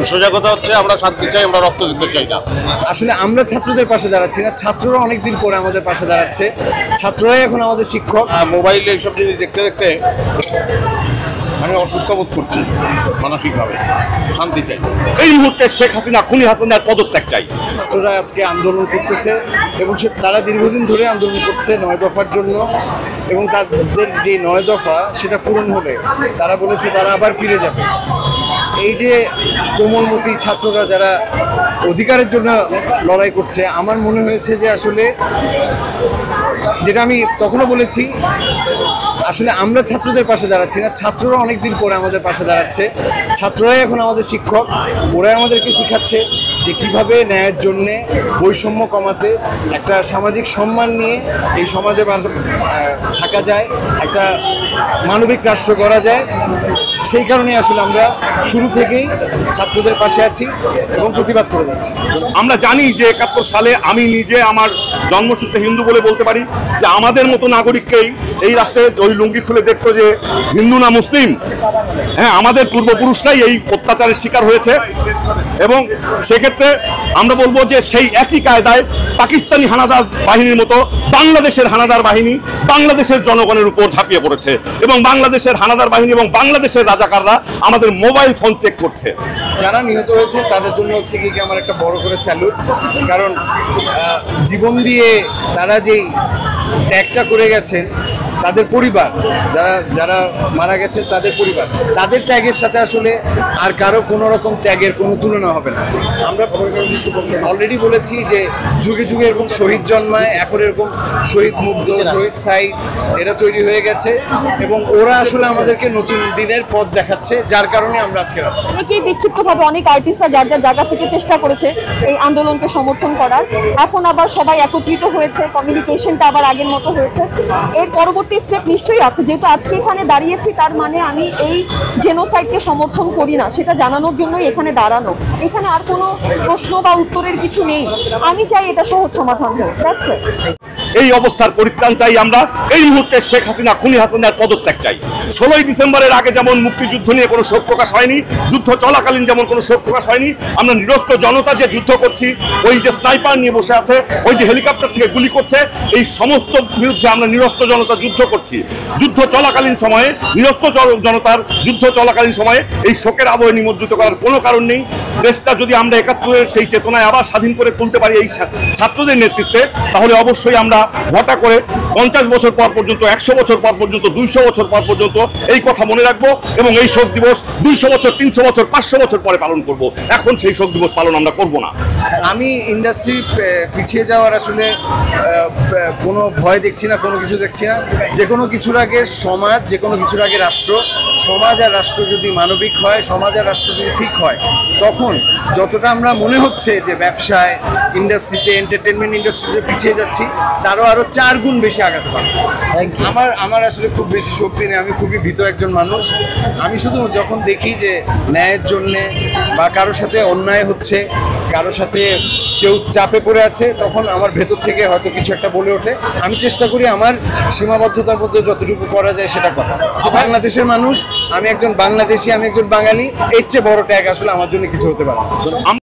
সোজা কথা হচ্ছে আমরা শান্তি চাই, আমরা রক্ত দিতে চাই না। আসলে আমরা ছাত্রদের পাশে দাঁড়াচ্ছি না, ছাত্ররা অনেকদিন পরে আমাদের পাশে দাঁড়াচ্ছে। ছাত্ররাই এখন আমাদের শিক্ষক। মোবাইলে এইসব জিনিস দেখতে দেখতে আমি অসুস্থ বোধ করছি মানসিকভাবে। শান্তি চাই। এই মুহূর্তে শেখ হাসিনা, খুনি হাসিনার পদত্যাগ চাই। ছাত্ররা আজকে আন্দোলন করতেছে এবং তারা দীর্ঘদিন ধরে আন্দোলন করছে 9 দফার জন্য, এবং তাদের যে 9 দফা সেটা পূরণ হলে তারা বলেছে তারা আবার ফিরে যাবে। এই যে কোমলমতি ছাত্ররা যারা অধিকারের জন্য লড়াই করছে, আমার মনে হয়েছে যে আসলে যেটা আমি তখনও বলেছি, আসলে আমরা ছাত্রদের পাশে দাঁড়াচ্ছি না, ছাত্ররা অনেকদিন পরে আমাদের পাশে দাঁড়াচ্ছে। ছাত্ররাই এখন আমাদের শিক্ষক, ওরাই আমাদেরকে শেখাচ্ছে যে কিভাবে ন্যায়ের জন্যে, বৈষম্য কমাতে, একটা সামাজিক সম্মান নিয়ে এই সমাজে থাকা যায়, একটা মানবিক রাষ্ট্র করা যায়। সেই কারণে আসলে আমরা শুরু থেকেই ছাত্রদের পাশে আছি এবং প্রতিবাদ করে যাচ্ছি। আমরা জানি যে 71 সালে আমি নিজে আমার জন্মসূত্রে হিন্দু বলে বলতে পারি যে আমাদের মতো নাগরিককেই এই রাষ্ট্রে ওই লুঙ্গি খুলে দেখতো যে হিন্দু না মুসলিম। হ্যাঁ, আমাদের পূর্বপুরুষরাই এই অত্যাচারের শিকার হয়েছে, এবং সেক্ষেত্রে আমরা বলবো যে সেই একই কায়দায় পাকিস্তানি হানাদার বাহিনীর মতো বাংলাদেশের হানাদার বাহিনী বাংলাদেশের জনগণের উপর ঝাঁপিয়ে পড়েছে, এবং বাংলাদেশের হানাদার বাহিনী এবং বাংলাদেশের রাজাকাররা আমাদের মোবাইল ফোন চেক করছে। যারা নিহত হয়েছে তাদের জন্য হচ্ছে কি আমার একটা বড় করে স্যালুট, কারণ জীবন দিয়ে তারা যেই ত্যাগটা করে গেছেন, তাদের পরিবার, যারা মারা গেছে তাদের পরিবার, তাদের ত্যাগের সাথে আসলে আর কারো কোনো রকম ত্যাগের কোনো তুলনা হবে না। আমরা অলরেডি বলেছি যে যুগে যুগে এরকম শহীদ জন্মায়, এখন এরকম শহীদ মুগ্ধ, শহীদ সাইদ এরা তৈরি হয়ে গেছে, এবং ওরা আসলে আমাদেরকে নতুন দিনের পথ দেখাচ্ছে, যার কারণে আমরা আজকে রাস্তায়। অনেকেই বিক্ষিপ্তভাবে অনেক আর্টিস্টরা যার যার জায়গা থেকে চেষ্টা করেছে এই আন্দোলনকে সমর্থন করার। এখন আবার সবাই একত্রিত হয়েছে, কমিউনিকেশনটা আবার আগের মতো হয়েছে। এর পরবর্তী স্টেপ নিশ্চয়ই আছে। যেহেতু আজকে এখানে দাঁড়িয়েছি, তার মানে আমি এই জেনোসাইডকে সমর্থন করি না সেটা জানানোর জন্যই এখানে দাঁড়ানো। এখানে আর কোনো প্রশ্ন বা উত্তরের কিছু নেই। আমি চাই এটা সহজ সমাধান হোক। এই অবস্থার পরিত্রাণ চাই আমরা। এই মুহূর্তে শেখ হাসিনা, খুনি হাসিনার পদত্যাগ চাই। 16ই ডিসেম্বরের আগে যেমন মুক্তিযুদ্ধ নিয়ে কোনো শোক প্রকাশ হয়নি, যুদ্ধ চলাকালীন যেমন কোনো শোক প্রকাশ হয়নি, আমরা নিরস্ত্র জনতা যে যুদ্ধ করছি, ওই যে স্নাইপার নিয়ে বসে আছে, ওই যে হেলিকপ্টার থেকে গুলি করছে, এই সমস্ত বিরুদ্ধে আমরা নিরস্ত্র জনতা যুদ্ধ করছি। যুদ্ধ চলাকালীন সময়ে, নিরস্ত্র জনতার যুদ্ধ চলাকালীন সময়ে এই শোকের আবহে নিমজ্জিত করার কোনো কারণ নেই। দেশটা যদি আমরা 71-এর সেই চেতনায় আবার স্বাধীন করে তুলতে পারি এই ছাত্রদের নেতৃত্বে, তাহলে অবশ্যই আমরা ঘটা করে 50 বছর পর পর্যন্ত, 100 বছর পর পর্যন্ত, 200 বছর পর পর্যন্ত এই কথা মনে রাখবো, এবং এই শোক দিবস 200 বছর, 300 বছর, 500 বছর পরে পালন করব। এখন সেই শোক দিবস পালন আমরা করব না। আমি ইন্ডাস্ট্রি পিছিয়ে যাওয়ার আসলে কোনো ভয় দেখছি না, কোনো কিছু দেখছি না। যে কোনো কিছুর আগে সমাজ, যে কোনো কিছুর আগে রাষ্ট্র। সমাজ আর রাষ্ট্র যদি মানবিক হয়, সমাজ আর রাষ্ট্র যদি ঠিক হয়, তখন যতটা আমরা মনে হচ্ছে যে ব্যবসায়, ইন্ডাস্ট্রিতে, এন্টারটেনমেন্ট ইন্ডাস্ট্রিতে পিছিয়ে যাচ্ছি, তারও আরও 4 গুণ বেশি আগাতে পারবো। আমার আসলে খুব বেশি শক্তি নেই, আমি খুবই ভীত একজন মানুষ। আমি শুধু যখন দেখি যে ন্যায়ের জন্যে বা কারোর সাথে অন্যায় হচ্ছে, কারোর সাথে কেউ চাপে পড়ে আছে, তখন আমার ভেতর থেকে হয়তো কিছু একটা বলে ওঠে। আমি চেষ্টা করি আমার সীমাবদ্ধতার মধ্যে যতটুকু করা যায় সেটা করা। বাংলাদেশের মানুষ, আমি একজন বাংলাদেশি, আমি একজন বাঙালি, এর চেয়ে বড় ট্যাগ আসলে আমার জন্য কিছু হতে পারে না।